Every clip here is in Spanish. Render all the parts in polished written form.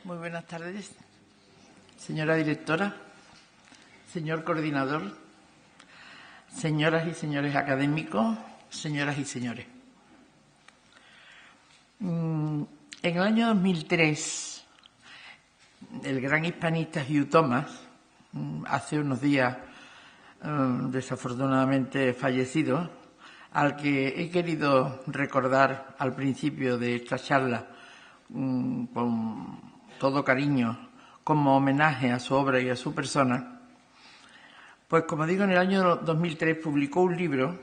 Muy buenas tardes, señora directora, señor coordinador, señoras y señores académicos, señoras y señores. En el año 2003, el gran hispanista Hugh Thomas, hace unos días desafortunadamente fallecido, al que he querido recordar al principio de esta charla con todo cariño, como homenaje a su obra y a su persona, pues como digo, en el año 2003 publicó un libro,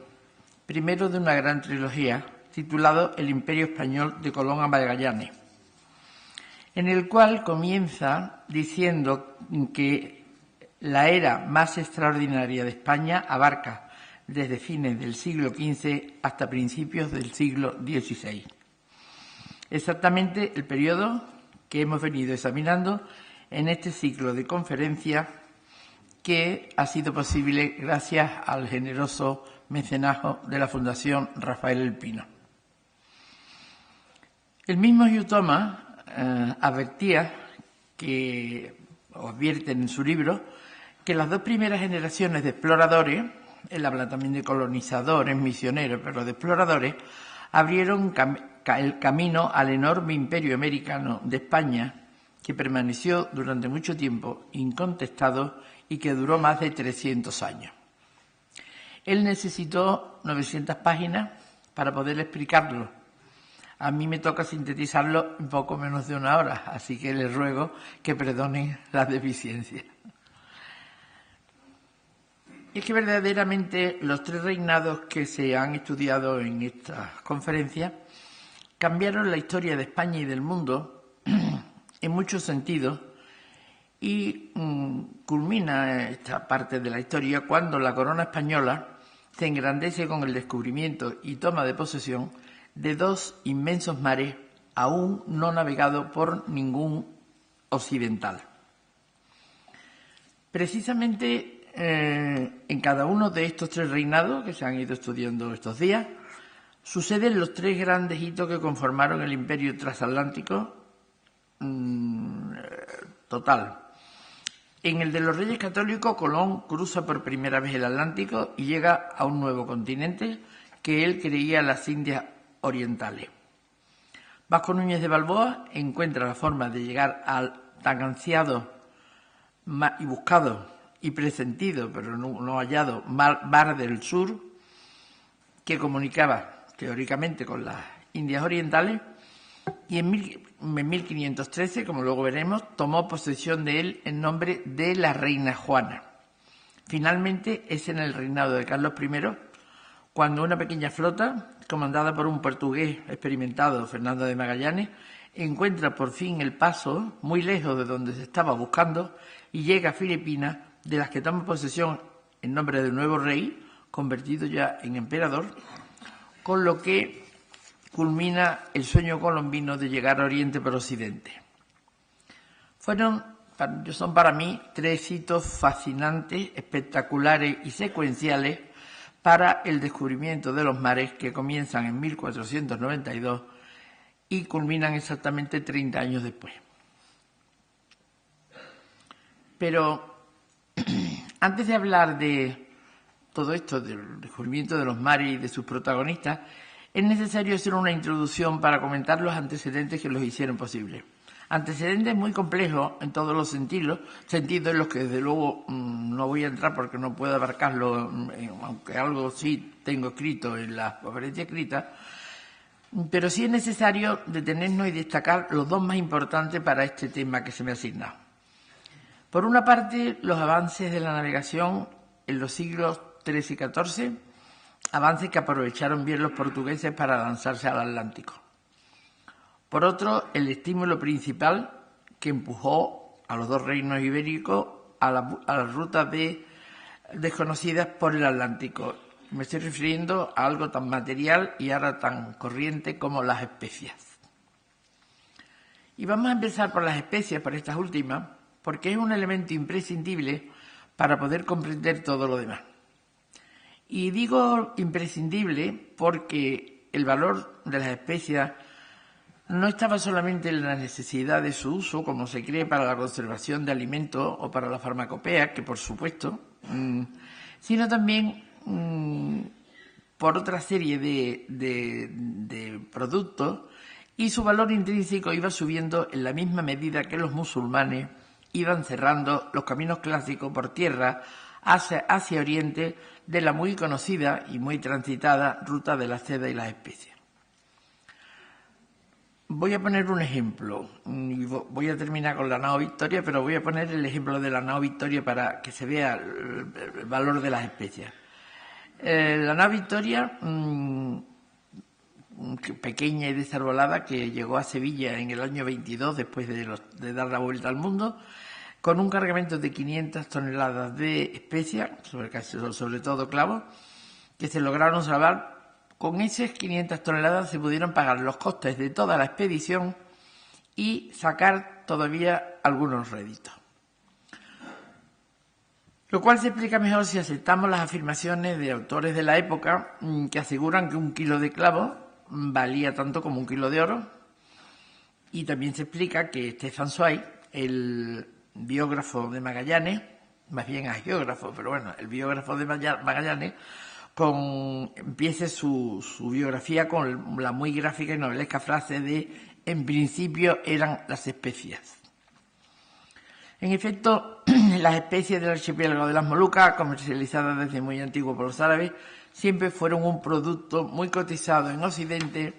primero de una gran trilogía, titulado El Imperio Español de Colón a Magallanes, en el cual comienza diciendo que la era más extraordinaria de España abarca desde fines del siglo XV hasta principios del siglo XVI. Exactamente el periodo que hemos venido examinando en este ciclo de conferencias que ha sido posible gracias al generoso mecenazgo de la Fundación Rafael El Pino. El mismo Hugh Thomas advierte en su libro, que las dos primeras generaciones de exploradores, él habla también de colonizadores, misioneros, pero de exploradores, abrieron el camino al enorme imperio americano de España, que permaneció durante mucho tiempo incontestado y que duró más de 300 años. Él necesitó 900 páginas para poder explicarlo. A mí me toca sintetizarlo en poco menos de una hora, así que les ruego que perdonen las deficiencias. Es que verdaderamente los tres reinados que se han estudiado en esta conferencia cambiaron la historia de España y del mundo en muchos sentidos y culmina esta parte de la historia cuando la corona española se engrandece con el descubrimiento y toma de posesión de dos inmensos mares aún no navegados por ningún occidental. Precisamente en cada uno de estos tres reinados que se han ido estudiando estos días suceden los tres grandes hitos que conformaron el imperio transatlántico total. En el de los Reyes Católicos, Colón cruza por primera vez el Atlántico y llega a un nuevo continente que él creía las Indias Orientales. Vasco Núñez de Balboa encuentra la forma de llegar al tan ansiado y buscado y presentido, pero no hallado, Mar del Sur, que comunicaba teóricamente con las Indias Orientales, y en 1513, como luego veremos, tomó posesión de él en nombre de la reina Juana. Finalmente es en el reinado de Carlos I cuando una pequeña flota, comandada por un portugués experimentado, Fernando de Magallanes, encuentra por fin el paso muy lejos de donde se estaba buscando y llega a Filipinas, de las que toma posesión en nombre del nuevo rey, convertido ya en emperador, con lo que culmina el sueño colombino de llegar a Oriente por Occidente. Son para mí tres hitos fascinantes, espectaculares y secuenciales para el descubrimiento de los mares que comienzan en 1492 y culminan exactamente 30 años después. Pero antes de hablar de todo esto, del descubrimiento de los mares y de sus protagonistas, es necesario hacer una introducción para comentar los antecedentes que los hicieron posible. Antecedentes muy complejos en todos los sentidos en los que desde luego no voy a entrar porque no puedo abarcarlo, aunque algo sí tengo escrito en la conferencia escrita, pero sí es necesario detenernos y destacar los dos más importantes para este tema que se me ha asignado. Por una parte, los avances de la navegación en los siglos XIII y XIV, avances que aprovecharon bien los portugueses para lanzarse al Atlántico. Por otro, el estímulo principal que empujó a los dos reinos ibéricos a las rutas desconocidas por el Atlántico. Me estoy refiriendo a algo tan material y ahora tan corriente como las especias. Y vamos a empezar por las especias, por estas últimas, porque es un elemento imprescindible para poder comprender todo lo demás. Y digo imprescindible porque el valor de las especias no estaba solamente en la necesidad de su uso, como se cree, para la conservación de alimentos o para la farmacopea, que por supuesto, sino también por otra serie de productos, y su valor intrínseco iba subiendo en la misma medida que los musulmanes iban cerrando los caminos clásicos por tierra hacia Oriente de la muy conocida y muy transitada ruta de la seda y las especias. Voy a poner un ejemplo, y voy a terminar con la nao Victoria, pero voy a poner el ejemplo de la nao Victoria para que se vea el valor de las especias. La nao Victoria, pequeña y desarbolada, que llegó a Sevilla en el año 22, después de dar la vuelta al mundo, con un cargamento de 500 toneladas de especias, sobre todo clavos, que se lograron salvar. Con esas 500 toneladas se pudieron pagar los costes de toda la expedición y sacar todavía algunos réditos. Lo cual se explica mejor si aceptamos las afirmaciones de autores de la época que aseguran que 1 kilo de clavo valía tanto como 1 kilo de oro. Y también se explica que Stefan Zweig, el biógrafo de Magallanes, más bien agiógrafo, pero bueno, el biógrafo de Magallanes, empiece su biografía con la muy gráfica y novelesca frase de «en principio eran las especias». En efecto, las especies del archipiélago de las Molucas, comercializadas desde muy antiguo por los árabes, siempre fueron un producto muy cotizado en Occidente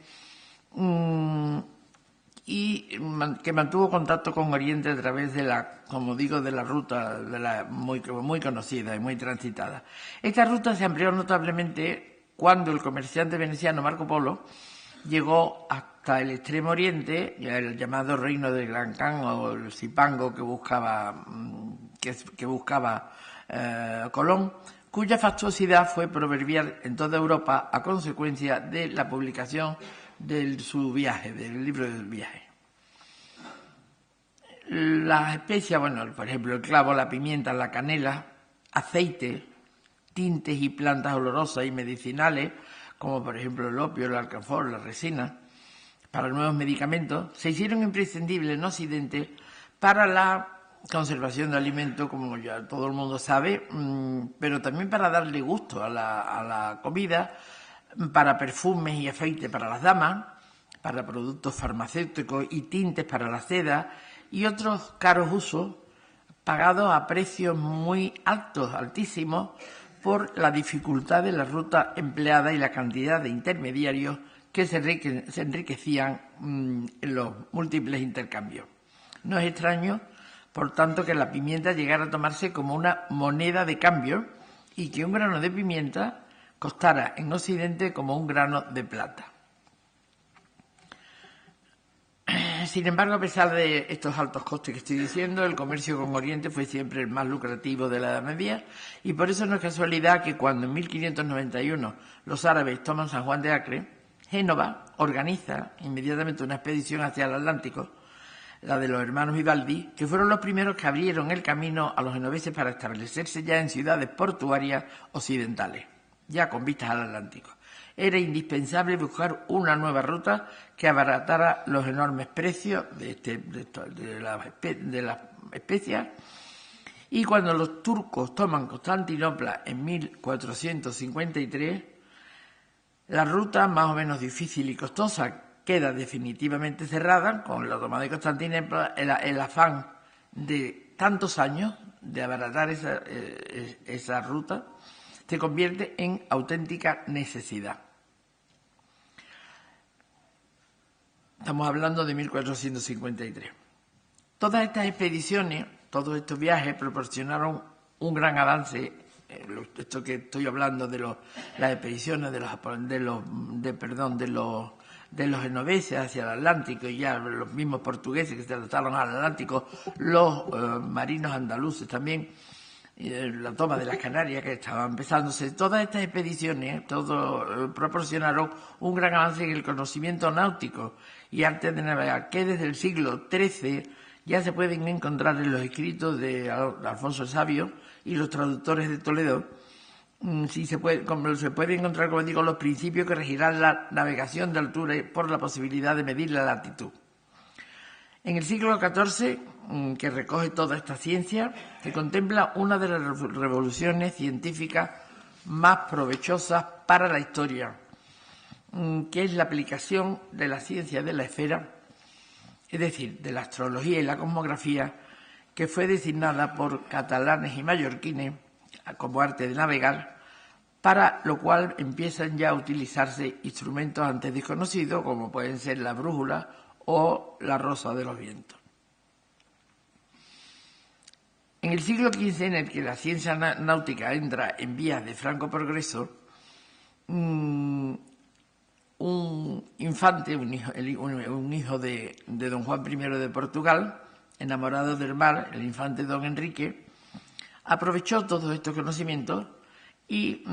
y que mantuvo contacto con Oriente a través de la, como digo, de la ruta muy conocida y muy transitada. Esta ruta se amplió notablemente cuando el comerciante veneciano Marco Polo llegó hasta el Extremo Oriente, el llamado Reino de Gran Khan o el Cipango que buscaba Colón, cuya fastuosidad fue proverbial en toda Europa a consecuencia de la publicación de su viaje, del libro del viaje. Las especias, bueno, por ejemplo, el clavo, la pimienta, la canela, aceite, tintes y plantas olorosas y medicinales, como por ejemplo el opio, el alcanfor, la resina, para nuevos medicamentos, se hicieron imprescindibles en Occidente para la conservación de alimentos, como ya todo el mundo sabe, pero también para darle gusto a la comida, para perfumes y aceites para las damas, para productos farmacéuticos y tintes para la seda y otros caros usos pagados a precios muy altos, altísimos, por la dificultad de la ruta empleada y la cantidad de intermediarios que se enriquecían en los múltiples intercambios. No es extraño, por tanto, que la pimienta llegara a tomarse como una moneda de cambio y que un grano de pimienta costara en Occidente como un grano de plata. Sin embargo, a pesar de estos altos costes que estoy diciendo, el comercio con Oriente fue siempre el más lucrativo de la Edad Media y por eso no es casualidad que cuando en 1591 los árabes toman San Juan de Acre, Génova organiza inmediatamente una expedición hacia el Atlántico, la de los hermanos Vivaldi, que fueron los primeros que abrieron el camino a los genoveses para establecerse ya en ciudades portuarias occidentales, ya con vistas al Atlántico. Era indispensable buscar una nueva ruta que abaratara los enormes precios de las especias. Y cuando los turcos toman Constantinopla en 1453, la ruta, más o menos difícil y costosa, queda definitivamente cerrada con la toma de Constantinopla. El afán de tantos años de abaratar esa ruta se convierte en auténtica necesidad. Estamos hablando de 1453. Todas estas expediciones, todos estos viajes proporcionaron un gran avance. Esto que estoy hablando de las expediciones de los genoveses hacia el Atlántico y ya los mismos portugueses que se lanzaron al Atlántico, los marinos andaluces también, la toma de las Canarias que estaba empezándose. Todas estas expediciones proporcionaron un gran avance en el conocimiento náutico y arte de navegar, que desde el siglo XIII ya se pueden encontrar en los escritos de Alfonso el Sabio y los traductores de Toledo, como se puede encontrar, como digo, los principios que regirán la navegación de altura por la posibilidad de medir la latitud. En el siglo XIV, que recoge toda esta ciencia, se contempla una de las revoluciones científicas más provechosas para la historia, que es la aplicación de la ciencia de la esfera, es decir, de la astrología y la cosmografía, que fue designada por catalanes y mallorquines como arte de navegar, para lo cual empiezan ya a utilizarse instrumentos antes desconocidos, como pueden ser la brújula o la rosa de los vientos. En el siglo XV, en el que la ciencia náutica entra en vías de franco progreso, un infante, un hijo de don Juan I de Portugal, enamorado del mar, el infante don Enrique, aprovechó todos estos conocimientos y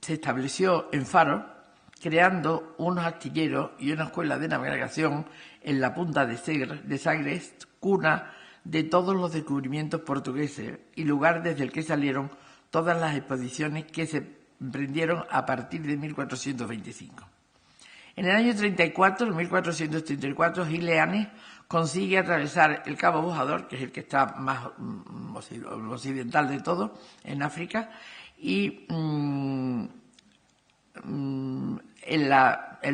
se estableció en Faro, creando unos astilleros y una escuela de navegación en la punta de Sagres, cuna de todos los descubrimientos portugueses y lugar desde el que salieron todas las expediciones que se emprendieron a partir de 1425. En el año 34, en 1434, Gileanes consigue atravesar el Cabo Bojador, que es el que está más occidental de todo, en África, y en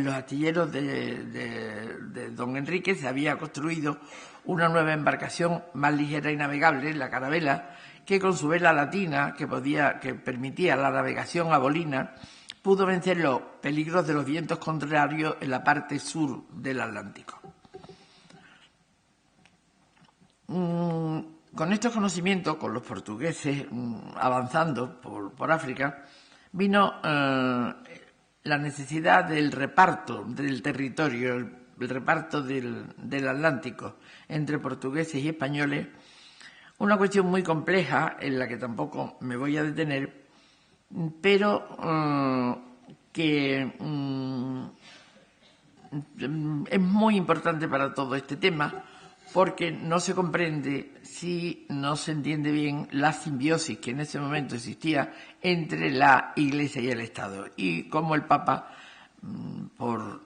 los astilleros de don Enrique se había construido una nueva embarcación más ligera y navegable, la Carabela, que con su vela latina, que permitía la navegación a bolina, pudo vencer los peligros de los vientos contrarios en la parte sur del Atlántico. Con estos conocimientos, con los portugueses avanzando por África, vino la necesidad del reparto del territorio, el reparto del Atlántico entre portugueses y españoles, una cuestión muy compleja en la que tampoco me voy a detener, pero que es muy importante para todo este tema, porque no se comprende si no se entiende bien la simbiosis que en ese momento existía entre la Iglesia y el Estado, y cómo el Papa, por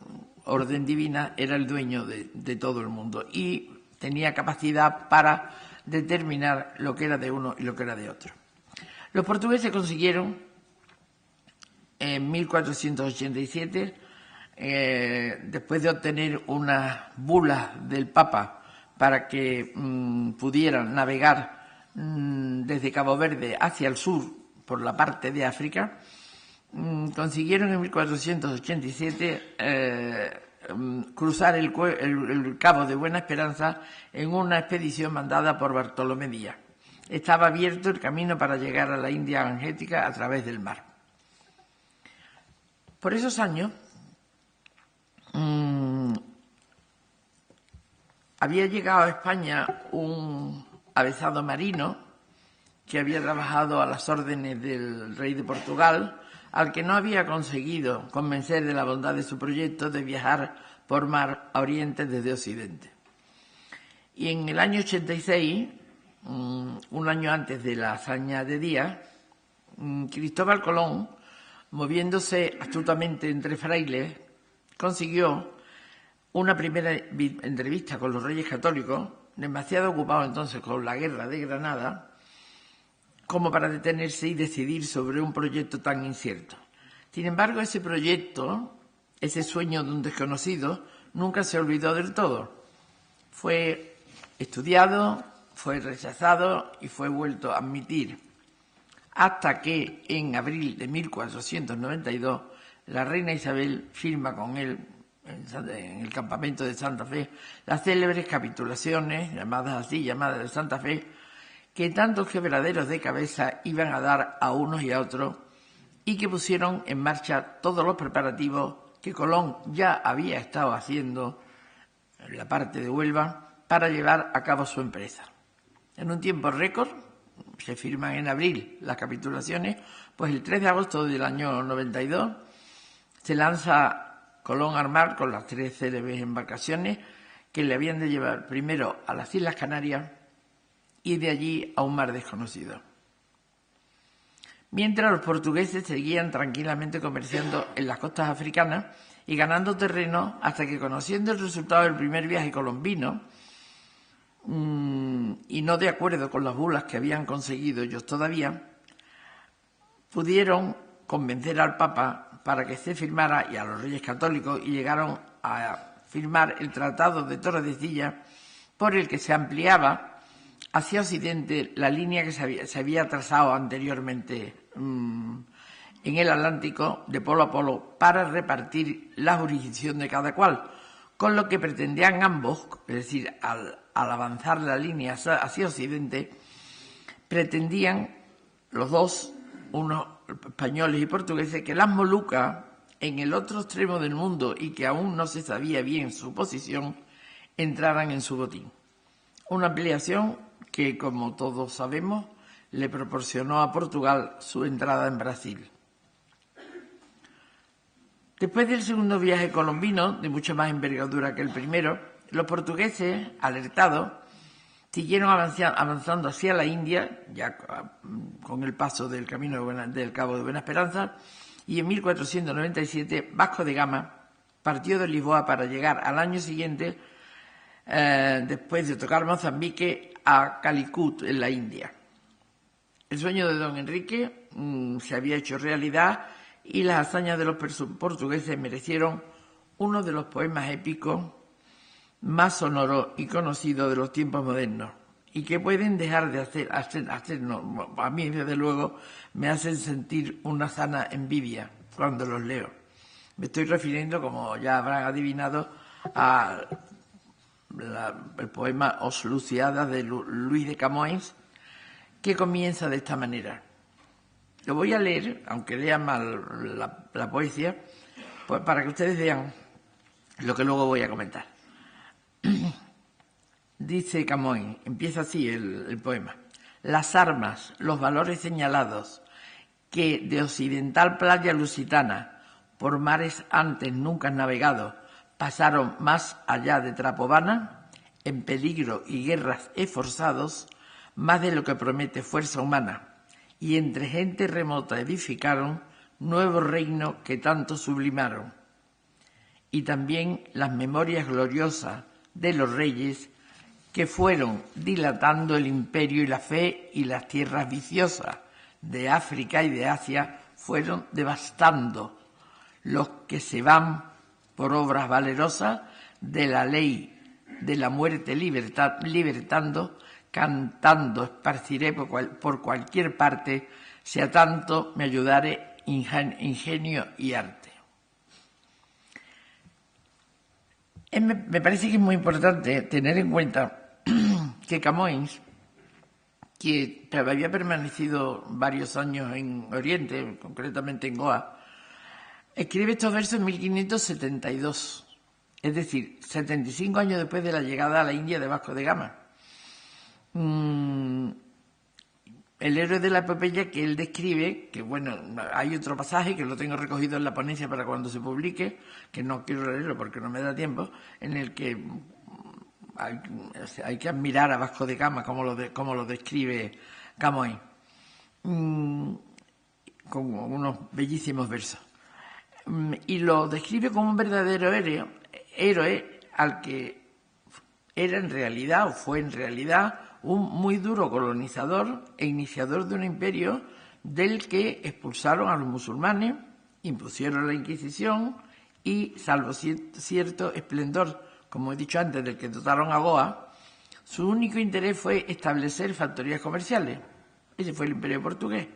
orden divina, era el dueño de todo el mundo y tenía capacidad para determinar lo que era de uno y lo que era de otro. Los portugueses consiguieron en 1487, después de obtener unas bulas del Papa para que pudieran navegar desde Cabo Verde hacia el sur por la parte de África, consiguieron en 1487 cruzar el Cabo de Buena Esperanza en una expedición mandada por Bartolomé Díaz. Estaba abierto el camino para llegar a la India Angética a través del mar. Por esos años había llegado a España un avezado marino que había trabajado a las órdenes del rey de Portugal, al que no había conseguido convencer de la bondad de su proyecto de viajar por mar a Oriente desde Occidente. Y en el año 86, un año antes de la hazaña de Díaz, Cristóbal Colón, moviéndose astutamente entre frailes, consiguió una primera entrevista con los Reyes Católicos, demasiado ocupado entonces con la guerra de Granada, como para detenerse y decidir sobre un proyecto tan incierto. Sin embargo, ese proyecto, ese sueño de un desconocido, nunca se olvidó del todo. Fue estudiado, fue rechazado y fue vuelto a admitir, hasta que en abril de 1492 la reina Isabel firma con él en el campamento de Santa Fe las célebres capitulaciones, llamadas así, llamadas de Santa Fe, que tantos quebraderos de cabeza iban a dar a unos y a otros, y que pusieron en marcha todos los preparativos que Colón ya había estado haciendo en la parte de Huelva para llevar a cabo su empresa. En un tiempo récord, se firman en abril las capitulaciones, pues el 3 de agosto del año 92 se lanza Colón al mar con las 3 célebres embarcaciones que le habían de llevar primero a las Islas Canarias y de allí a un mar desconocido. mientras los portugueses seguían tranquilamente comerciando en las costas africanas y ganando terreno hasta que, conociendo el resultado del primer viaje colombino y no de acuerdo con las bulas que habían conseguido ellos todavía, pudieron convencer al Papa para que se firmara, y a los reyes católicos, y llegaron a firmar el Tratado de Tordesillas, por el que se ampliaba hacia occidente la línea que se había trazado anteriormente en el Atlántico de polo a polo para repartir la jurisdicción de cada cual, con lo que pretendían ambos, es decir, al avanzar la línea hacia occidente, pretendían los dos, unos españoles y portugueses, que las Molucas, en el otro extremo del mundo y que aún no se sabía bien su posición, entraran en su botín. Una ampliación que, como todos sabemos, le proporcionó a Portugal su entrada en Brasil. Después del segundo viaje colombino, de mucha más envergadura que el primero, los portugueses, alertados, siguieron avanzando hacia la India, ya con el paso del camino del Cabo de Buena Esperanza, y en 1497 Vasco de Gama partió de Lisboa para llegar al año siguiente, después de tocar Mozambique, a Calicut, en la India. El sueño de don Enrique se había hecho realidad y las hazañas de los portugueses merecieron uno de los poemas épicos más sonoros y conocidos de los tiempos modernos, y que pueden dejar de hacernos, a mí desde luego me hacen sentir una sana envidia cuando los leo. Me estoy refiriendo, como ya habrán adivinado, al poema Os Luciadas de Luis de Camões, que comienza de esta manera. Lo voy a leer, aunque lea mal la poesía, pues para que ustedes vean lo que luego voy a comentar. Dice Camões, empieza así el poema: las armas, los valores señalados, que de occidental playa lusitana, por mares antes nunca navegados, pasaron más allá de Trapobana, en peligro y guerras esforzados, más de lo que promete fuerza humana, y entre gente remota edificaron nuevo reino que tanto sublimaron. Y también las memorias gloriosas de los reyes que fueron dilatando el imperio y la fe, y las tierras viciosas de África y de Asia fueron devastando. Los que se van por obras valerosas de la ley de la muerte libertando, cantando esparciré por cualquier parte, si a tanto me ayudare ingenio y arte. Me parece que es muy importante tener en cuenta que Camões, que había permanecido varios años en Oriente, concretamente en Goa, escribe estos versos en 1572, es decir, 75 años después de la llegada a la India de Vasco de Gama. El héroe de la epopeya que él describe, que bueno, hay otro pasaje que lo tengo recogido en la ponencia para cuando se publique, que no quiero leerlo porque no me da tiempo, en el que hay que admirar a Vasco de Gama como lo describe Camões, con unos bellísimos versos. Y lo describe como un verdadero héroe al que era en realidad, o fue en realidad, un muy duro colonizador e iniciador de un imperio del que expulsaron a los musulmanes, impusieron la Inquisición y, salvo cierto esplendor, como he dicho antes, del que dotaron a Goa, su único interés fue establecer factorías comerciales. Ese fue el imperio portugués.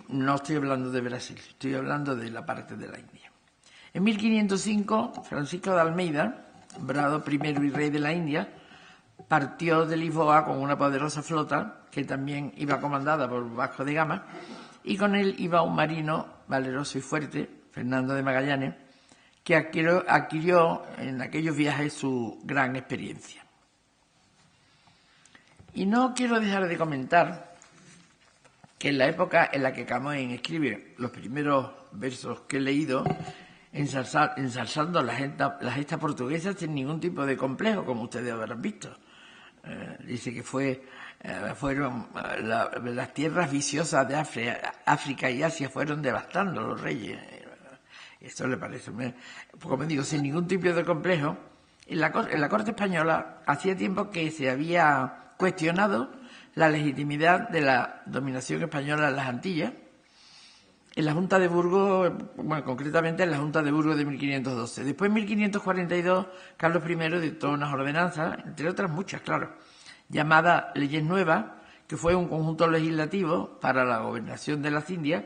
No estoy hablando de Brasil, estoy hablando de la parte de la India. En 1505, Francisco de Almeida, nombrado primero y rey de la India, partió de Lisboa con una poderosa flota que también iba comandada por Vasco de Gama, y con él iba un marino valeroso y fuerte, Fernando de Magallanes, que adquirió en aquellos viajes su gran experiencia. Y no quiero dejar de comentar que en la época en la que Camões escribe los primeros versos que he leído, ensalzando la gesta portuguesa sin ningún tipo de complejo, como ustedes habrán visto. Dice que fueron las tierras viciosas de África y Asia fueron devastando los reyes. Esto le parece, como digo, sin ningún tipo de complejo. En la corte española hacía tiempo que se había cuestionado la legitimidad de la dominación española en las Antillas. En la Junta de Burgos, bueno, concretamente en la Junta de Burgos de 1512. Después, en 1542, Carlos I dictó unas ordenanzas, entre otras muchas, claro, llamadas Leyes Nuevas, que fue un conjunto legislativo para la gobernación de las Indias,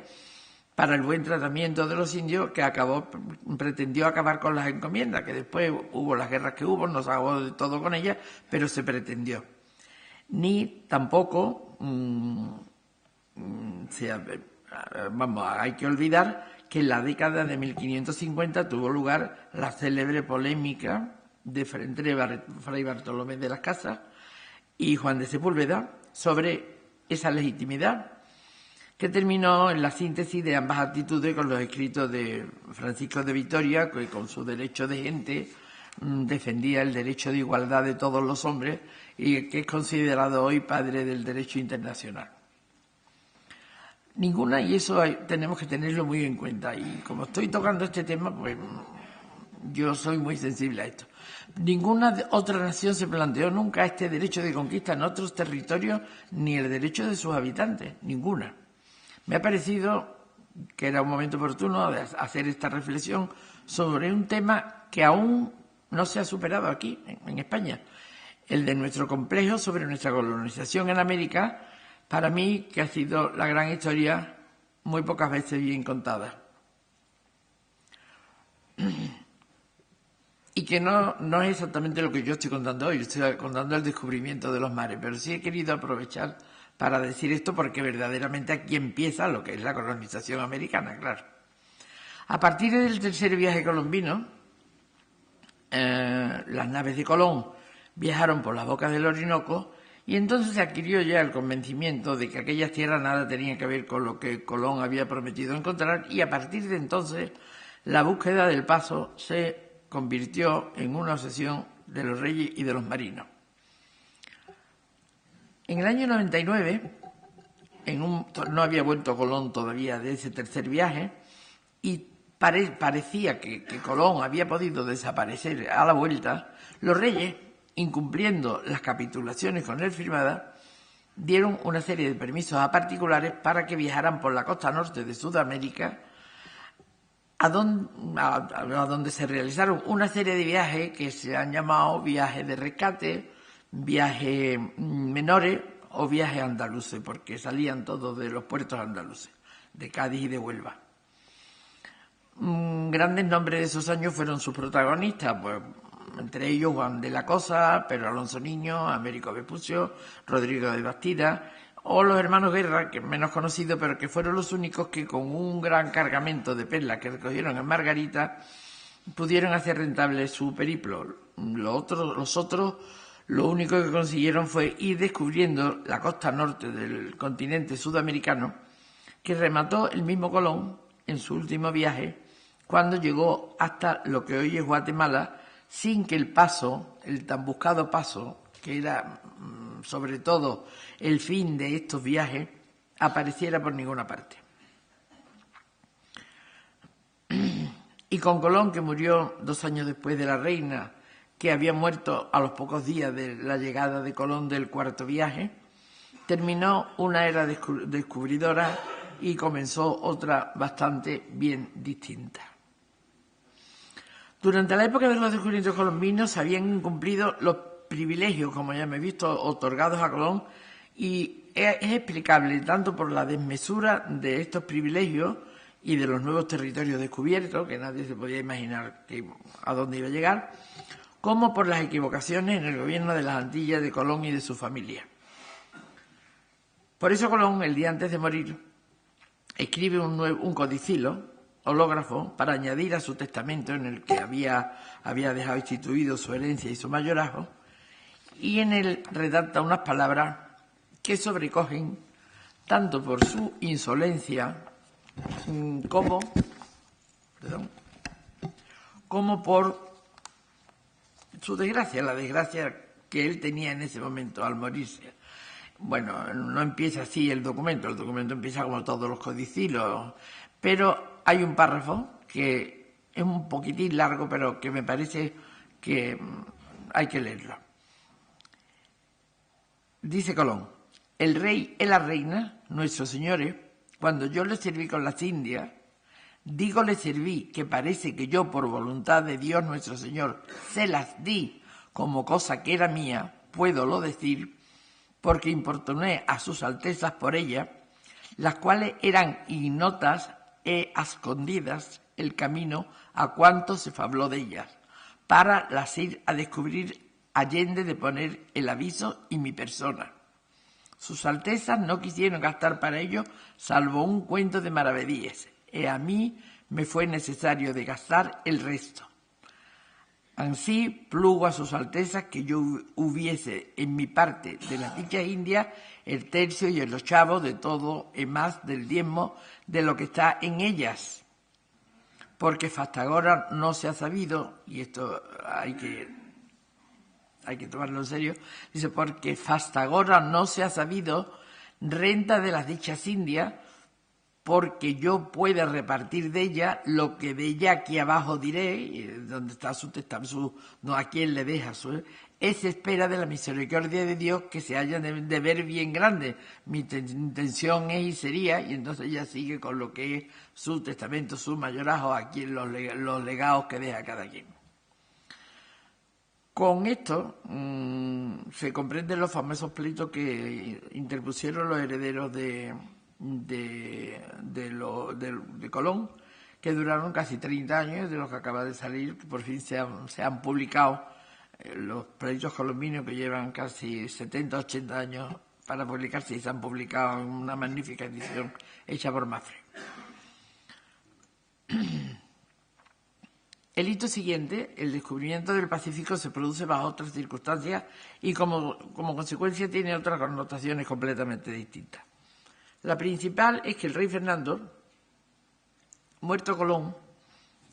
para el buen tratamiento de los indios, que pretendió acabar con las encomiendas, que después hubo las guerras que hubo, no se acabó de todo con ellas, pero se pretendió. Ni tampoco hay que olvidar que en la década de 1550 tuvo lugar la célebre polémica entre Fray Bartolomé de las Casas y Juan de Sepúlveda sobre esa legitimidad, que terminó en la síntesis de ambas actitudes con los escritos de Francisco de Vitoria, que con su derecho de gente defendía el derecho de igualdad de todos los hombres y que es considerado hoy padre del derecho internacional. Ninguna, y eso tenemos que tenerlo muy en cuenta. Y como estoy tocando este tema, pues yo soy muy sensible a esto. Ninguna otra nación se planteó nunca este derecho de conquista en otros territorios, ni el derecho de sus habitantes, ninguna. Me ha parecido que era un momento oportuno de hacer esta reflexión sobre un tema que aún no se ha superado aquí, en España, el de nuestro complejo sobre nuestra colonización en América, para mí, que ha sido la gran historia muy pocas veces bien contada. Y que no es exactamente lo que yo estoy contando hoy, estoy contando el descubrimiento de los mares, pero sí he querido aprovechar para decir esto porque verdaderamente aquí empieza lo que es la colonización americana, claro. A partir del tercer viaje colombino, las naves de Colón viajaron por las bocas del Orinoco y entonces se adquirió ya el convencimiento de que aquellas tierras nada tenían que ver con lo que Colón había prometido encontrar, y a partir de entonces la búsqueda del paso se convirtió en una obsesión de los reyes y de los marinos. En el año 99, no había vuelto Colón todavía de ese tercer viaje y parecía que Colón había podido desaparecer a la vuelta. Los reyes, incumpliendo las capitulaciones con él firmadas, dieron una serie de permisos a particulares para que viajaran por la costa norte de Sudamérica, a donde se realizaron una serie de viajes que se han llamado viajes de rescate, viajes menores o viajes andaluces, porque salían todos de los puertos andaluces, de Cádiz y de Huelva. Grandes nombres de esos años fueron sus protagonistas, pues entre ellos Juan de la Cosa, Pedro Alonso Niño, Américo Vespucio, Rodrigo de Bastida, o los hermanos Guerra, que es menos conocido, pero que fueron los únicos que con un gran cargamento de perlas que recogieron en Margarita pudieron hacer rentable su periplo. Los otros, lo único que consiguieron fue ir descubriendo la costa norte del continente sudamericano, que remató el mismo Colón en su último viaje, cuando llegó hasta lo que hoy es Guatemala, sin que el paso, el tan buscado paso, que era sobre todo el fin de estos viajes, apareciera por ninguna parte. Y con Colón, que murió 2 años después de la reina, que había muerto a los pocos días de la llegada de Colón del cuarto viaje, terminó una era descubridora y comenzó otra bastante bien distinta. Durante la época de los descubrimientos colombinos se habían incumplido los privilegios, como ya me he visto, otorgados a Colón, y es explicable tanto por la desmesura de estos privilegios y de los nuevos territorios descubiertos, que nadie se podía imaginar a dónde iba a llegar, como por las equivocaciones en el gobierno de las Antillas de Colón y de su familia. Por eso Colón, el día antes de morir, escribe un codicilo, hológrafo, para añadir a su testamento, en el que había dejado instituido su herencia y su mayorazgo, y en él redacta unas palabras que sobrecogen tanto por su insolencia como por su desgracia, la desgracia que él tenía en ese momento al morirse. Bueno, no empieza así el documento empieza como todos los codicilios, pero hay un párrafo que es un poquitín largo, pero que me parece que hay que leerlo. Dice Colón: el rey y la reina, nuestros señores, cuando yo les serví con las Indias, digo les serví, que parece que yo por voluntad de Dios nuestro Señor se las di como cosa que era mía, puedo lo decir, porque importuné a sus altezas por ella, las cuales eran ignotas e escondidas el camino a cuanto se fabló de ellas, para las ir a descubrir allende de poner el aviso y mi persona. Sus altezas no quisieron gastar para ello salvo un cuento de maravedíes, y a mí me fue necesario de gastar el resto. Ansí plugo a sus altezas que yo hubiese en mi parte de las dichas indias el tercio y el ochavo de todo y más del diezmo de lo que está en ellas, porque hasta ahora no se ha sabido, y esto hay que tomarlo en serio, dice, porque hasta ahora no se ha sabido renta de las dichas indias, porque yo pueda repartir de ella lo que de ella aquí abajo diré, donde está su testamento, no a quién le deja su, es espera de la misericordia de Dios que se haya de ver bien grande. Mi intención es y sería, y entonces ella sigue con lo que es su testamento, su mayorazgo, aquí en los legados que deja cada quien. Con esto se comprenden los famosos pleitos que interpusieron los herederos de Colón, que duraron casi 30 años, de los que acaba de salir, que por fin se han publicado los pleitos colombinos, que llevan casi 70, 80 años para publicarse, y se han publicado en una magnífica edición hecha por Mafre. El hito siguiente, el descubrimiento del Pacífico, se produce bajo otras circunstancias y como consecuencia tiene otras connotaciones completamente distintas. La principal es que el rey Fernando, muerto Colón,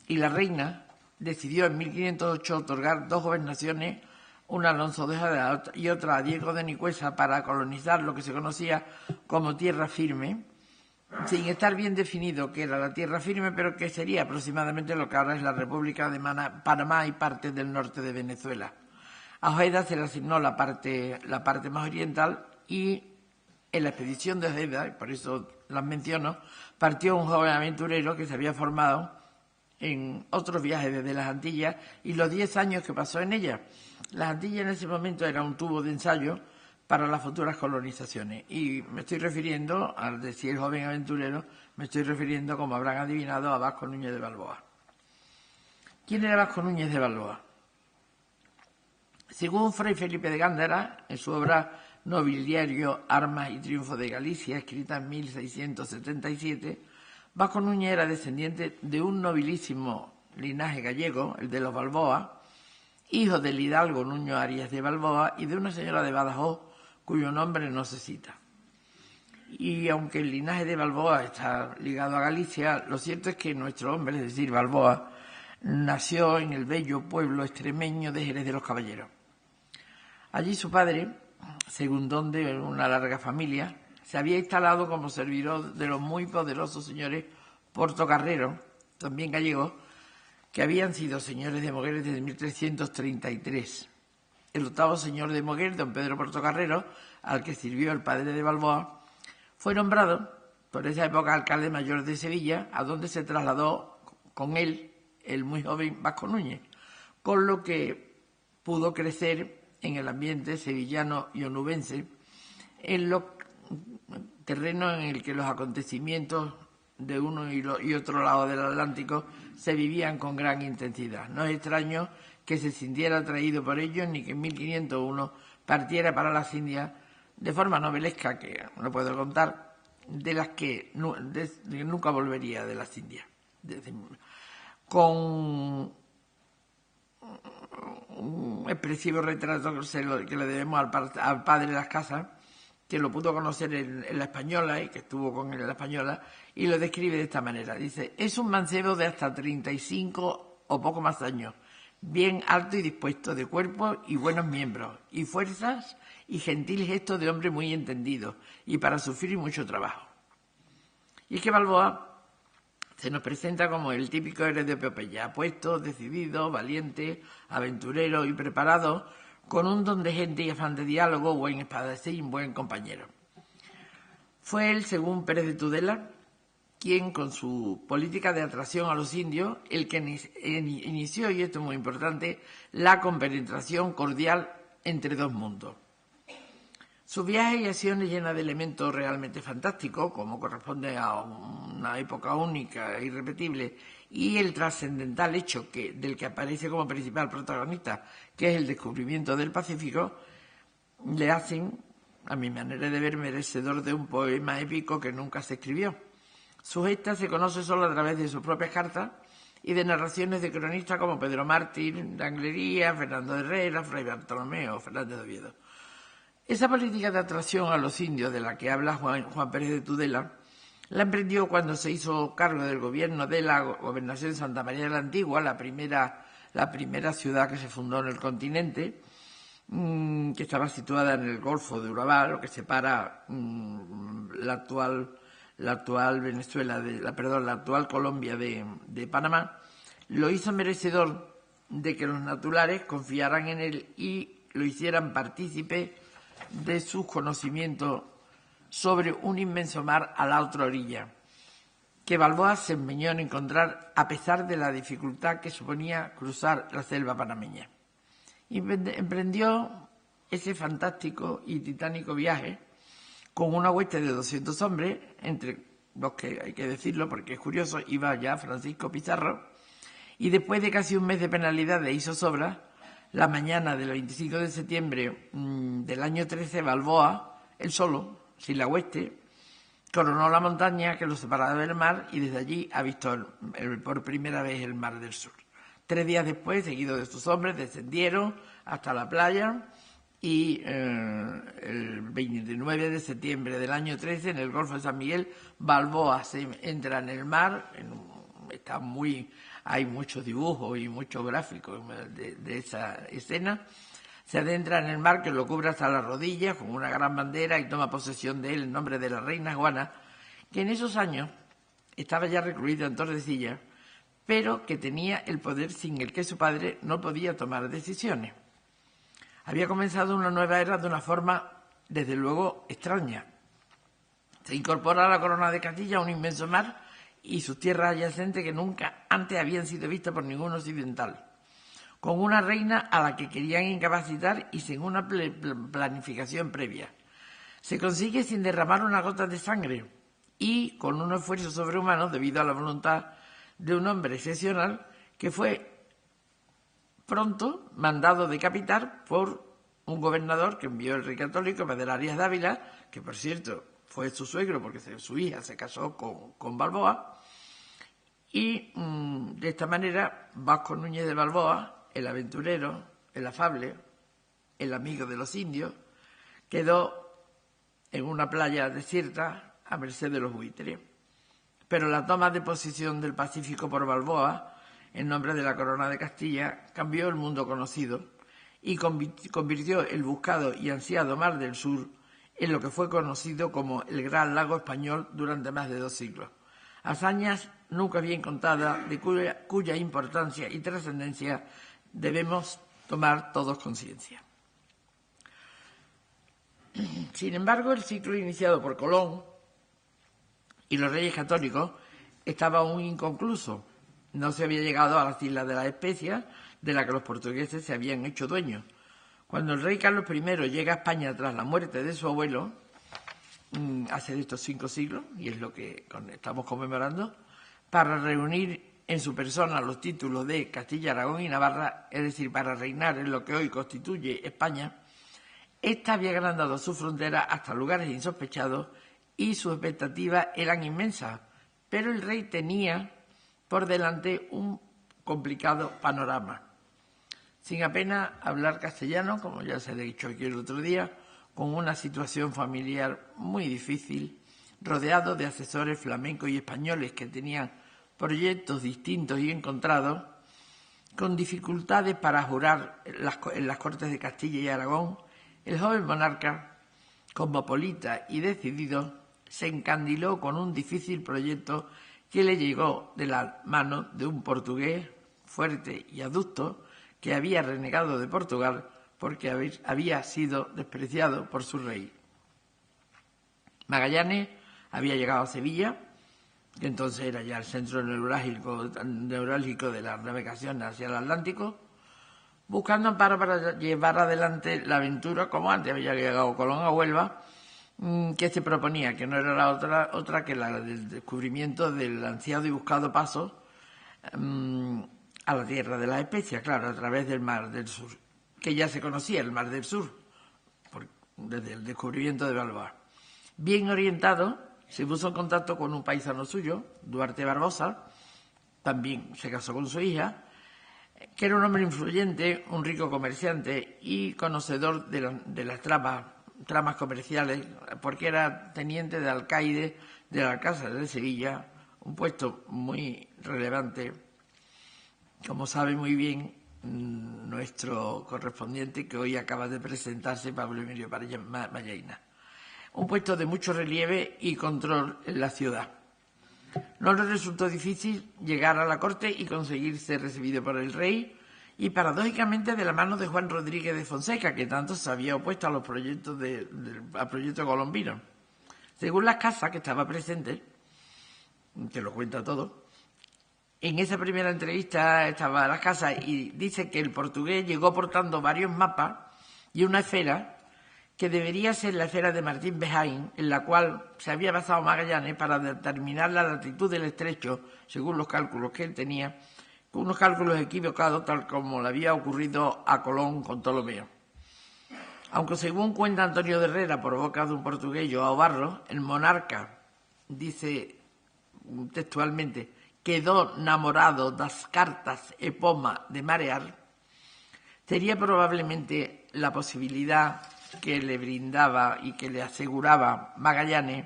y la reina decidió en 1508 otorgar dos gobernaciones, una a Alonso de Ojeda y otra a Diego de Nicuesa, para colonizar lo que se conocía como tierra firme, sin estar bien definido qué era la tierra firme, pero que sería aproximadamente lo que ahora es la República de Panamá y parte del norte de Venezuela. A Ojeda se le asignó la parte más oriental, y en la expedición de Ojeda, y por eso las menciono, partió un joven aventurero que se había formado en otros viajes desde las Antillas y los 10 años que pasó en ellas. Las Antillas en ese momento era un tubo de ensayo para las futuras colonizaciones. Y me estoy refiriendo, al decir joven aventurero, me estoy refiriendo, como habrán adivinado, a Vasco Núñez de Balboa. ¿Quién era Vasco Núñez de Balboa? Según Fray Felipe de Gándara, en su obra Nobiliario, Armas y Triunfo de Galicia, escrita en 1677, Vasco Núñez era descendiente de un nobilísimo linaje gallego, el de los Balboa, hijo del hidalgo Nuño Arias de Balboa y de una señora de Badajoz, cuyo nombre no se cita. Y aunque el linaje de Balboa está ligado a Galicia, lo cierto es que nuestro hombre, es decir, Balboa, nació en el bello pueblo extremeño de Jerez de los Caballeros. Allí su padre, segundón de una larga familia, se había instalado como servidor de los muy poderosos señores portocarreros, también gallegos, que habían sido señores de Moguer desde 1333. El octavo señor de Moguer, don Pedro Portocarrero, al que sirvió el padre de Balboa, fue nombrado por esa época alcalde mayor de Sevilla, a donde se trasladó con él el muy joven Vasco Núñez, con lo que pudo crecer en el ambiente sevillano y onubense, en los terrenos en el que los acontecimientos de uno y otro lado del Atlántico se vivían con gran intensidad. No es extraño que se sintiera atraído por ellos, ni que en 1501 partiera para las Indias de forma novelesca, que no puedo contar, de las que nunca volvería de las Indias. Con un expresivo retrato que le debemos al padre de las casas, que lo pudo conocer en la Española y que estuvo con él en la Española, y lo describe de esta manera. Dice: es un mancebo de hasta 35 o poco más años, bien alto y dispuesto, de cuerpo y buenos miembros, y fuerzas y gentil gesto de hombre muy entendido, y para sufrir mucho trabajo. Y es que Balboa se nos presenta como el típico héroe de epopeya, apuesto, decidido, valiente, aventurero y preparado, con un don de gente y afán de diálogo, buen espadachín, buen compañero. Fue él, según Pérez de Tudela, quien con su política de atracción a los indios, el que inició, y esto es muy importante, la compenetración cordial entre dos mundos. Sus viajes y acciones llenas de elementos realmente fantásticos, como corresponde a una época única e irrepetible, y el trascendental hecho del que aparece como principal protagonista, que es el descubrimiento del Pacífico, le hacen, a mi manera de ver, merecedor de un poema épico que nunca se escribió. Su gesta se conoce solo a través de sus propias cartas y de narraciones de cronistas como Pedro Martín de Anglería, Fernando de Herrera, Fray Bartolomé o Fernández de Oviedo. Esa política de atracción a los indios de la que habla Juan Pérez de Tudela la emprendió cuando se hizo cargo del gobierno de la gobernación de Santa María de la Antigua, la primera ciudad que se fundó en el continente, que estaba situada en el Golfo de Urabá, lo que separa la actual Venezuela, la actual Colombia de Panamá. Lo hizo merecedor de que los naturales confiaran en él y lo hicieran partícipe de sus conocimientos sobre un inmenso mar a la otra orilla, que Balboa se empeñó en encontrar a pesar de la dificultad que suponía cruzar la selva panameña. Emprendió ese fantástico y titánico viaje con una hueste de 200 hombres, entre los que, hay que decirlo porque es curioso, iba ya Francisco Pizarro, y después de casi un mes de penalidad de zozobra, la mañana del 25 de septiembre del año 13, Balboa, él solo, sin la hueste, coronó la montaña que lo separaba del mar y desde allí ha visto por primera vez el Mar del Sur. 3 días después, seguido de sus hombres, descendieron hasta la playa y el 29 de septiembre del año 13, en el Golfo de San Miguel, Balboa se entra en el mar, hay muchos dibujos y muchos gráficos de esa escena. Se adentra en el mar que lo cubre hasta las rodillas con una gran bandera y toma posesión de él en nombre de la reina Juana, que en esos años estaba ya recluida en Tordesillas, pero que tenía el poder sin el que su padre no podía tomar decisiones. Había comenzado una nueva era de una forma, desde luego, extraña. Se incorpora a la corona de Castilla un inmenso mar y sus tierras adyacentes que nunca antes habían sido vistas por ningún occidental, con una reina a la que querían incapacitar y sin una planificación previa. Se consigue sin derramar una gota de sangre y con un esfuerzo sobrehumano debido a la voluntad de un hombre excepcional que fue pronto mandado decapitar por un gobernador que envió el rey católico, Pedro Arias Dávila, que por cierto fue su suegro porque su hija se casó con Balboa, y de esta manera Vasco Núñez de Balboa, el aventurero, el afable, el amigo de los indios, quedó en una playa desierta a merced de los buitres. Pero la toma de posesión del Pacífico por Balboa, en nombre de la Corona de Castilla, cambió el mundo conocido y convirtió el buscado y ansiado Mar del Sur en lo que fue conocido como el Gran Lago Español durante más de 2 siglos. Hazañas nunca bien contadas, de cuya importancia y trascendencia debemos tomar todos conciencia. Sin embargo, el ciclo iniciado por Colón y los reyes católicos estaba aún inconcluso. No se había llegado a las Islas de las Especias, de las que los portugueses se habían hecho dueños. Cuando el rey Carlos I llega a España tras la muerte de su abuelo, hace de estos 5 siglos, y es lo que estamos conmemorando, para reunir en su persona los títulos de Castilla, Aragón y Navarra, es decir, para reinar en lo que hoy constituye España, ésta había agrandado su frontera hasta lugares insospechados y sus expectativas eran inmensas, pero el rey tenía por delante un complicado panorama. Sin apenas hablar castellano, como ya se ha dicho aquí el otro día, con una situación familiar muy difícil, rodeado de asesores flamencos y españoles que tenían proyectos distintos y encontrados, Con dificultades para jurar en las Cortes de Castilla y Aragón, el joven monarca, cosmopolita y decidido, se encandiló con un difícil proyecto que le llegó de la mano de un portugués fuerte y adusto que había renegado de Portugal porque había sido despreciado por su rey. Magallanes había llegado a Sevilla, que entonces era ya el centro neurálgico de la navegación hacia el Atlántico, buscando amparo para llevar adelante la aventura, como antes había llegado Colón a Huelva, que se proponía, que no era la otra que la del descubrimiento del ansiado y buscado paso a la tierra de las especias, claro, a través del Mar del Sur, que ya se conocía, el Mar del Sur, desde el descubrimiento de Balboa. Bien orientado, se puso en contacto con un paisano suyo, Duarte Barbosa, también se casó con su hija, que era un hombre influyente, un rico comerciante y conocedor de las tramas comerciales, porque era teniente de alcaide del Alcázar de Sevilla, un puesto muy relevante, como sabe muy bien nuestro correspondiente que hoy acaba de presentarse, Pablo Emilio Mallaina. Un puesto de mucho relieve y control en la ciudad. No le resultó difícil llegar a la corte y conseguir ser recibido por el rey, y paradójicamente de la mano de Juan Rodríguez de Fonseca, que tanto se había opuesto a los proyectos al proyecto colombino. Según las casas que estaba presente, que lo cuenta todo, en esa primera entrevista estaba las casas y dice que el portugués llegó portando varios mapas y una esfera que debería ser la esfera de Martín Behaim, en la cual se había basado Magallanes para determinar la latitud del estrecho, según los cálculos que él tenía, con unos cálculos equivocados, tal como le había ocurrido a Colón con Ptolomeo. Aunque según cuenta Antonio de Herrera, por boca de un portugués, Joao Barros, el monarca, dice textualmente, quedó enamorado das cartas e poma de marear, sería probablemente la posibilidad que le brindaba y que le aseguraba Magallanes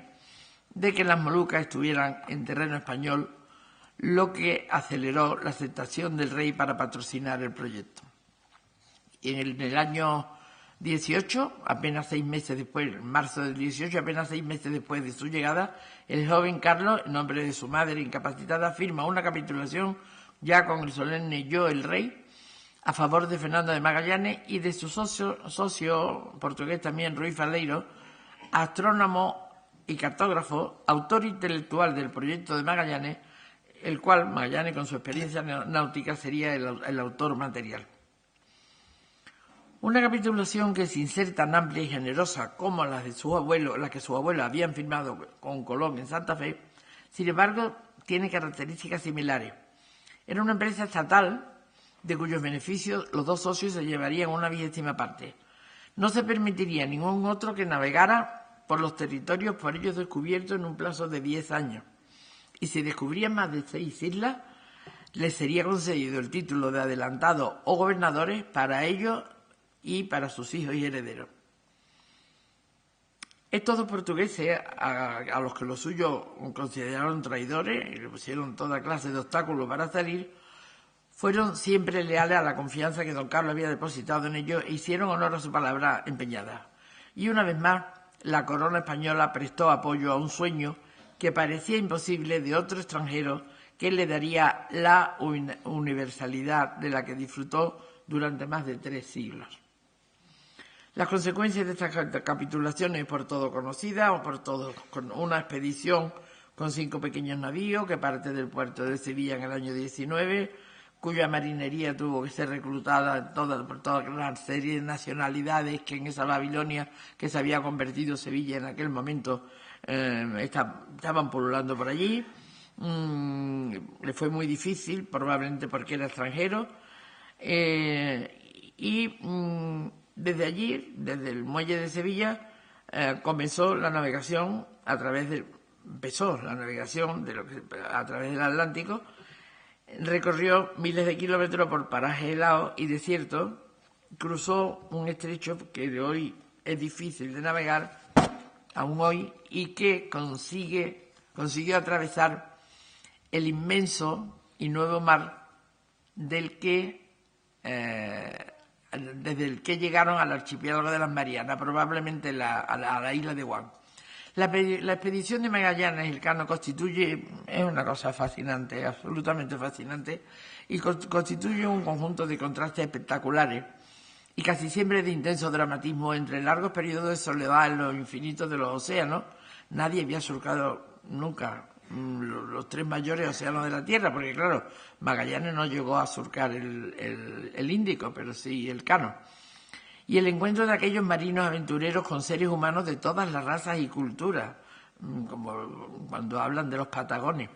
de que las Molucas estuvieran en terreno español, lo que aceleró la aceptación del rey para patrocinar el proyecto. En el año 18, apenas 6 meses después, en marzo del 18, apenas 6 meses después de su llegada, el joven Carlos, en nombre de su madre incapacitada, firma una capitulación ya con el solemne yo, el rey, a favor de Fernando de Magallanes y de su socio portugués también, Ruy Faleiro, astrónomo y cartógrafo, autor intelectual del proyecto de Magallanes, el cual Magallanes, con su experiencia náutica, sería el autor material. Una capitulación que, sin ser tan amplia y generosa como la que su abuelo habían firmado con Colón en Santa Fe, sin embargo, tiene características similares. Era una empresa estatal de cuyos beneficios los dos socios se llevarían una 20ª parte. No se permitiría a ningún otro que navegara por los territorios por ellos descubiertos en un plazo de 10 años. Y si descubrían más de 6 islas, les sería concedido el título de adelantados o gobernadores para ellos y para sus hijos y herederos. Estos dos portugueses, a los que los suyos consideraron traidores y le pusieron toda clase de obstáculos para salir, fueron siempre leales a la confianza que don Carlos había depositado en ellos e hicieron honor a su palabra empeñada. Y una vez más, la corona española prestó apoyo a un sueño que parecía imposible de otro extranjero que le daría la universalidad de la que disfrutó durante más de 3 siglos. Las consecuencias de estas capitulaciones por todo conocidas, con una expedición con 5 pequeños navíos que parte del puerto de Sevilla en el año 19, cuya marinería tuvo que ser reclutada por toda la serie de nacionalidades que en esa Babilonia que se había convertido Sevilla en aquel momento estaban pululando por allí. Le fue muy difícil, probablemente porque era extranjero, desde allí, desde el muelle de Sevilla, empezó la navegación a través del Atlántico. Recorrió miles de kilómetros por parajes helados y desiertos, cruzó un estrecho que de hoy es difícil de navegar, aún hoy, y que consiguió atravesar el inmenso y nuevo mar del que desde el que llegaron al archipiélago de las Marianas, probablemente a la isla de Guam. La expedición de Magallanes y Elcano es una cosa fascinante, absolutamente fascinante, y constituye un conjunto de contrastes espectaculares y casi siempre de intenso dramatismo entre largos periodos de soledad en los infinitos de los océanos. Nadie había surcado nunca los tres mayores océanos de la Tierra, porque claro, Magallanes no llegó a surcar el Índico, pero sí el Cano. Y el encuentro de aquellos marinos aventureros con seres humanos de todas las razas y culturas, como cuando hablan de los patagones,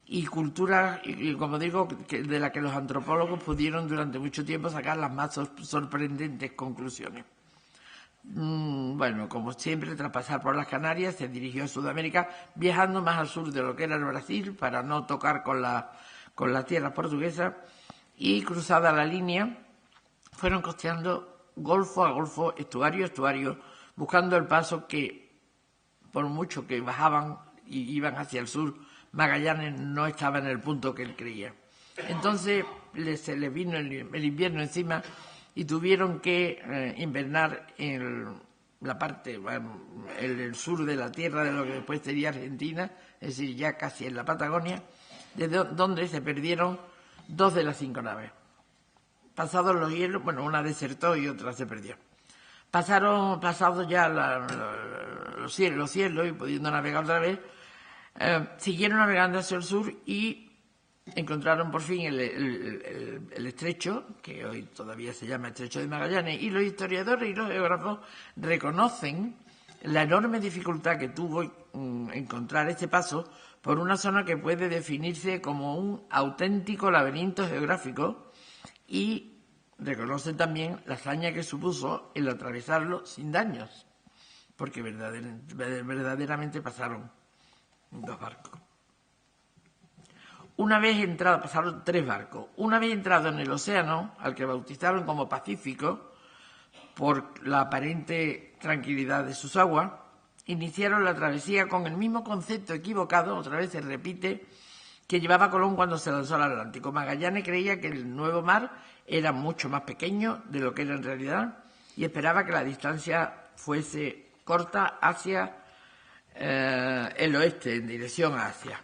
y culturas, y como digo, de las que los antropólogos pudieron durante mucho tiempo sacar las más sorprendentes conclusiones. Bueno, como siempre, tras pasar por las Canarias, se dirigió a Sudamérica, viajando más al sur de lo que era el Brasil, para no tocar con la tierra portuguesa, y cruzada la línea, fueron costeando golfo a golfo, estuario a estuario, buscando el paso que, por mucho que bajaban y iban hacia el sur, Magallanes no estaba en el punto que él creía. Entonces se les vino el invierno encima y tuvieron que invernar en la parte, el sur de la tierra de lo que después sería Argentina, es decir, ya casi en la Patagonia, desde donde se perdieron 2 de las 5 naves. Pasados los hielos, bueno, una desertó y otra se perdió. Pasados ya los cielos y pudiendo navegar otra vez, siguieron navegando hacia el sur y encontraron por fin el estrecho, que hoy todavía se llama Estrecho de Magallanes, y los historiadores y los geógrafos reconocen la enorme dificultad que tuvo encontrar este paso por una zona que puede definirse como un auténtico laberinto geográfico, y reconocen también la hazaña que supuso el atravesarlo sin daños, porque verdaderamente pasaron 2 barcos. Pasaron 3 barcos. Una vez entrado en el océano, al que bautizaron como Pacífico, por la aparente tranquilidad de sus aguas, iniciaron la travesía con el mismo concepto equivocado, otra vez se repite, que llevaba Colón cuando se lanzó al Atlántico. Magallanes creía que el nuevo mar era mucho más pequeño de lo que era en realidad y esperaba que la distancia fuese corta hacia el oeste, en dirección a Asia.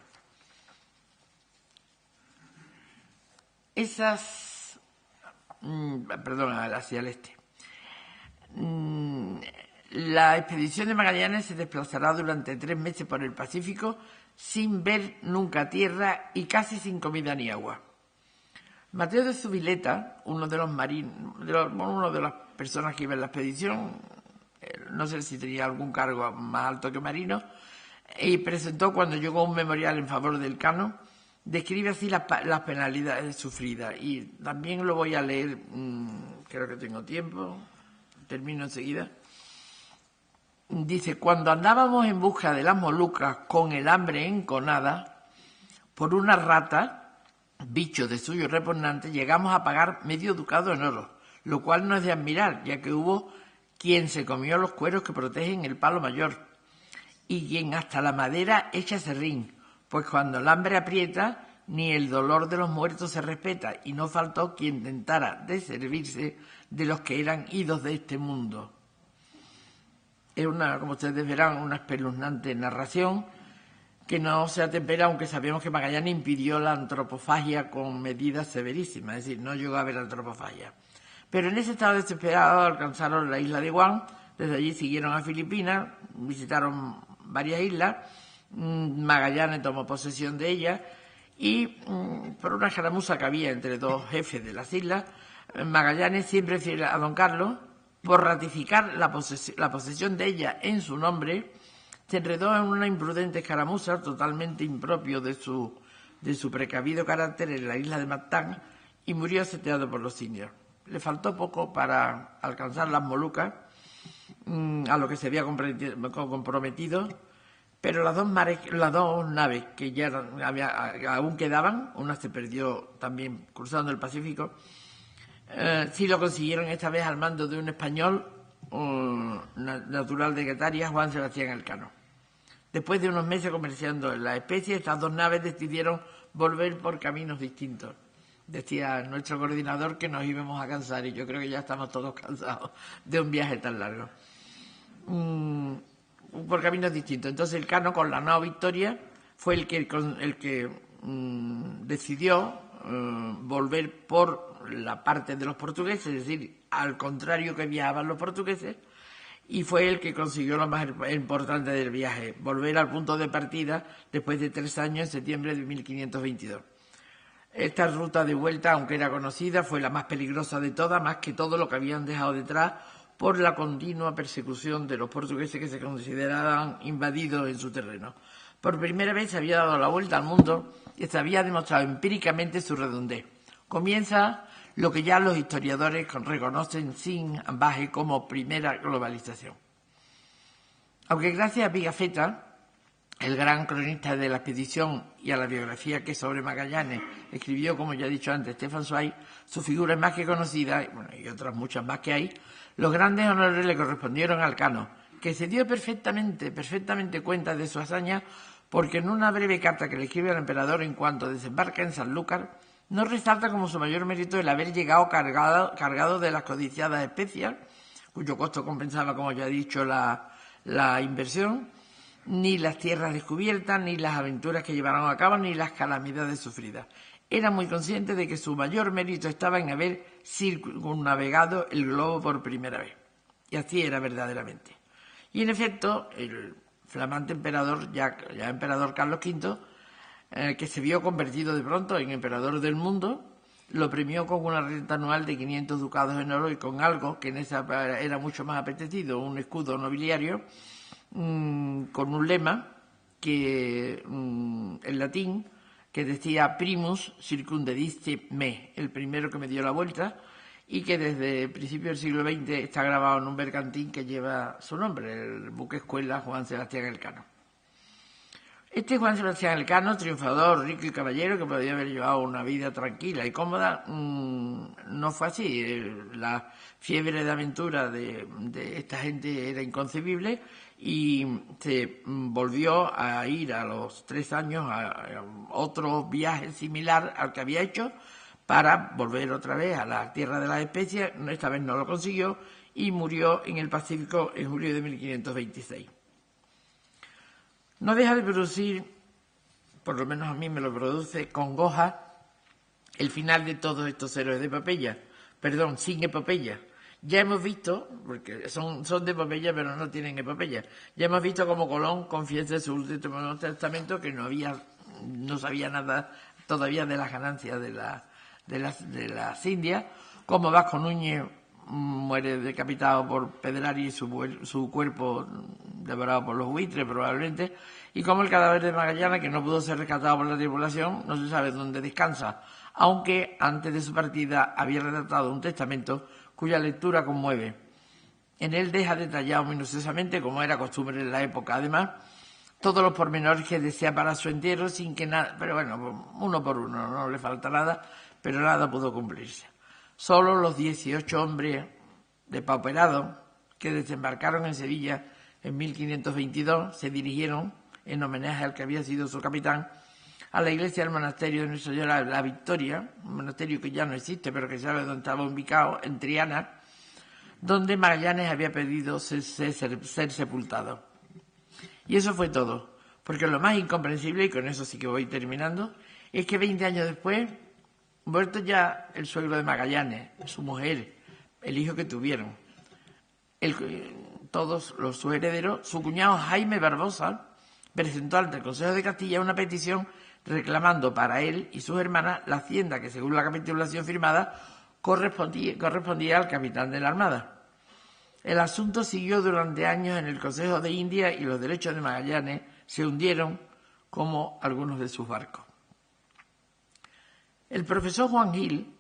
Hacia el este. La expedición de Magallanes se desplazará durante 3 meses por el Pacífico sin ver nunca tierra y casi sin comida ni agua. Mateo de Zubileta, uno de las personas que iba en la expedición, no sé si tenía algún cargo más alto que marino, y presentó cuando llegó un memorial en favor del Cano, describe así las penalidades sufridas. Y también lo voy a leer, creo que tengo tiempo, termino enseguida. Dice: cuando andábamos en busca de las Molucas con el hambre enconada, por una rata, bicho de suyo repugnante, llegamos a pagar medio ducado en oro, lo cual no es de admirar, ya que hubo quien se comió los cueros que protegen el palo mayor, y quien hasta la madera echa serrín, pues cuando el hambre aprieta, ni el dolor de los muertos se respeta, y no faltó quien intentara de servirse de los que eran idos de este mundo. Es como ustedes verán, una espeluznante narración que no se atempera, aunque sabemos que Magallanes impidió la antropofagia con medidas severísimas, es decir, no llegó a haber antropofagia. Pero en ese estado desesperado alcanzaron la isla de Guam, desde allí siguieron a Filipinas, visitaron varias islas, Magallanes tomó posesión de ellas y por una escaramuza que había entre 2 jefes de las islas, Magallanes, siempre fiel a don Carlos, por ratificar la posesión de ella en su nombre, se enredó en una imprudente escaramuza totalmente impropio de su precavido carácter en la isla de Mactán y murió asediado por los indios. Le faltó poco para alcanzar las Molucas, a lo que se había comprometido, pero las dos naves que ya aún quedaban, una se perdió también cruzando el Pacífico, sí lo consiguieron esta vez al mando de un español natural de Guetaria, Juan Sebastián Elcano. Después de unos meses comerciando en la especie, estas 2 naves decidieron volver por caminos distintos. Decía nuestro coordinador que nos íbamos a cansar y yo creo que ya estamos todos cansados de un viaje tan largo. Por caminos distintos. Entonces el Cano, con la nueva Victoria, fue el que decidió volver por la parte de los portugueses, es decir, al contrario que viajaban los portugueses, y fue el que consiguió lo más importante del viaje, volver al punto de partida después de 3 años, en septiembre de 1522. Esta ruta de vuelta, aunque era conocida, fue la más peligrosa de todas, más que todo lo que habían dejado detrás por la continua persecución de los portugueses que se consideraban invadidos en su terreno. Por primera vez se había dado la vuelta al mundo y se había demostrado empíricamente su redondez. Comienza lo que ya los historiadores reconocen sin ambaje como primera globalización. Aunque gracias a Pigafetta, el gran cronista de la expedición, y a la biografía que sobre Magallanes escribió, como ya he dicho antes, Stefan Zweig, su figura es más que conocida, y otras muchas más que hay, los grandes honores le correspondieron al Cano, que se dio perfectamente cuenta de su hazaña, porque en una breve carta que le escribe al emperador en cuanto desembarca en Sanlúcar, no resalta como su mayor mérito el haber llegado cargado de las codiciadas especias, cuyo costo compensaba, como ya he dicho, la inversión, ni las tierras descubiertas, ni las aventuras que llevaron a cabo, ni las calamidades sufridas. Era muy consciente de que su mayor mérito estaba en haber circunnavegado el globo por primera vez. Y así era verdaderamente. Y en efecto, el flamante emperador, ya emperador Carlos V, que se vio convertido de pronto en emperador del mundo, lo premió con una renta anual de 500 ducados en oro y con algo que en esa época era mucho más apetecido, un escudo nobiliario, con un lema que en latín que decía primus circundediste me, el primero que me dio la vuelta, y que desde principios del siglo XX está grabado en un bergantín que lleva su nombre, el buque escuela Juan Sebastián Elcano. Este Juan Sebastián Elcano, triunfador, rico y caballero, que podía haber llevado una vida tranquila y cómoda, no fue así. La fiebre de aventura de esta gente era inconcebible y se volvió a ir a los 3 años a otro viaje similar al que había hecho para volver otra vez a la tierra de las especias. Esta vez no lo consiguió y murió en el Pacífico en julio de 1526. No deja de producir, por lo menos a mí me lo produce, congoja el final de todos estos héroes de epopeya, sin epopeya. Ya hemos visto, porque son de epopeya pero no tienen epopeya, ya hemos visto cómo Colón confiesa en su último testamento que no sabía nada todavía de las ganancias de las Indias, cómo Vasco Núñez muere decapitado por Pedrari y su cuerpo devorado por los buitres probablemente, y como el cadáver de Magallanes, que no pudo ser rescatado por la tripulación, no se sabe dónde descansa, aunque antes de su partida había redactado un testamento cuya lectura conmueve. En él deja detallado minuciosamente, como era costumbre en la época, además, todos los pormenores que desea para su entierro, sin que nada, pero bueno, uno por uno, no le falta nada, pero nada pudo cumplirse. Solo los 18 hombres depauperados que desembarcaron en Sevilla en 1522 se dirigieron, en homenaje al que había sido su capitán, a la iglesia del monasterio de Nuestra Señora de la Victoria, un monasterio que ya no existe, pero que sabe dónde estaba ubicado, en Triana, donde Magallanes había pedido ser sepultado. Y eso fue todo, porque lo más incomprensible, y con eso sí que voy terminando, es que 20 años después, muerto ya el suegro de Magallanes, su mujer, el hijo que tuvieron, todos sus herederos, su cuñado Jaime Barbosa presentó ante el Consejo de Castilla una petición reclamando para él y sus hermanas la hacienda que, según la capitulación firmada, correspondía al capitán de la Armada. El asunto siguió durante años en el Consejo de India y los derechos de Magallanes se hundieron como algunos de sus barcos. El profesor Juan Gil,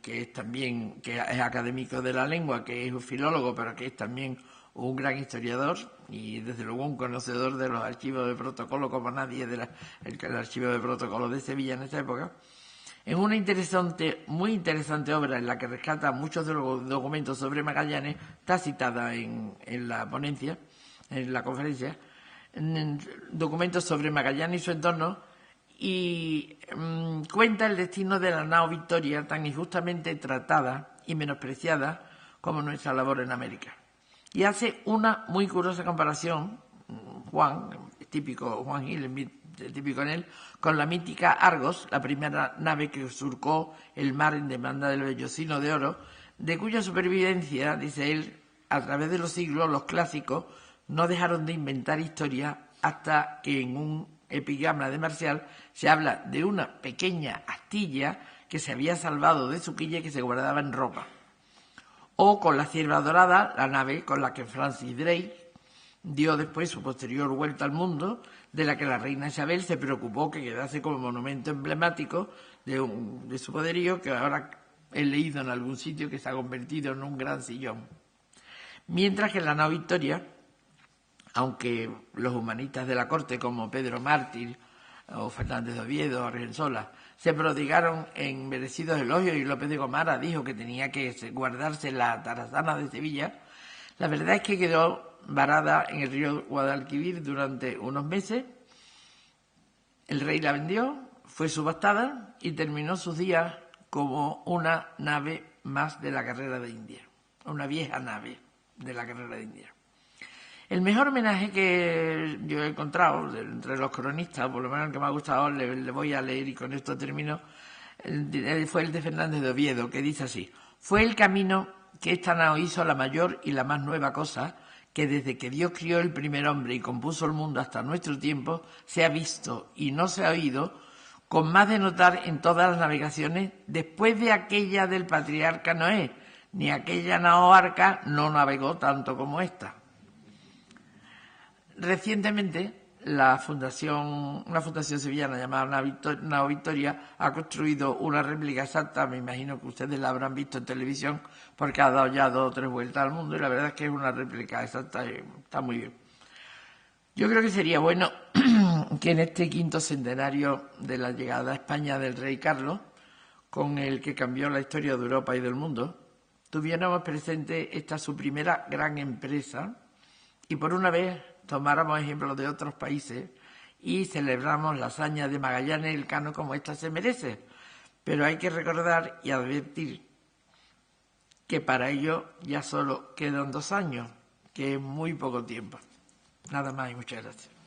que es académico de la lengua, que es un filólogo, pero que es también un gran historiador y desde luego un conocedor de los archivos de protocolo como nadie el archivo de protocolo de Sevilla en esa época, en una muy interesante obra en la que rescata muchos de los documentos sobre Magallanes, está citada en la ponencia, en la conferencia, documentos sobre Magallanes y su entorno, y cuenta el destino de la nao Victoria, tan injustamente tratada y menospreciada como nuestra labor en América. Y hace una muy curiosa comparación, Juan, típico Juan Gil, típico en él, con la mítica Argos, la primera nave que surcó el mar en demanda del vellocino de oro, de cuya supervivencia, dice él, a través de los siglos, los clásicos no dejaron de inventar historia hasta que en un epigrama de Marcial se habla de una pequeña astilla que se había salvado de su quilla y que se guardaba en ropa. O con la Cierva Dorada, la nave con la que Francis Drake dio después su posterior vuelta al mundo, de la que la reina Isabel se preocupó que quedase como monumento emblemático de su poderío, que ahora he leído en algún sitio que se ha convertido en un gran sillón. Mientras que la nao Victoria, aunque los humanistas de la corte como Pedro Mártir o Fernández de Oviedo o Argensola se prodigaron en merecidos elogios y López de Gomara dijo que tenía que guardarse la tarazana de Sevilla, la verdad es que quedó varada en el río Guadalquivir durante unos meses. El rey la vendió, fue subastada y terminó sus días como una nave más de la carrera de India, una vieja nave de la carrera de India. El mejor homenaje que yo he encontrado entre los cronistas, por lo menos el que me ha gustado, le voy a leer y con esto termino, fue el de Fernández de Oviedo, que dice así: fue el camino que esta nao hizo la mayor y la más nueva cosa que desde que Dios crió el primer hombre y compuso el mundo hasta nuestro tiempo se ha visto y no se ha oído, con más de notar en todas las navegaciones, después de aquella del patriarca Noé, ni aquella nao arca no navegó tanto como esta. Recientemente, una fundación sevillana llamada Nao Victoria ha construido una réplica exacta, me imagino que ustedes la habrán visto en televisión, porque ha dado ya 2 o 3 vueltas al mundo y la verdad es que es una réplica exacta y está muy bien. Yo creo que sería bueno que en este 5º centenario de la llegada a España del rey Carlos, con el que cambió la historia de Europa y del mundo, tuviéramos presente esta su primera gran empresa y por una vez tomáramos ejemplos de otros países y celebramos la hazaña de Magallanes y Elcano como esta se merece. Pero hay que recordar y advertir que para ello ya solo quedan 2 años, que es muy poco tiempo. Nada más y muchas gracias.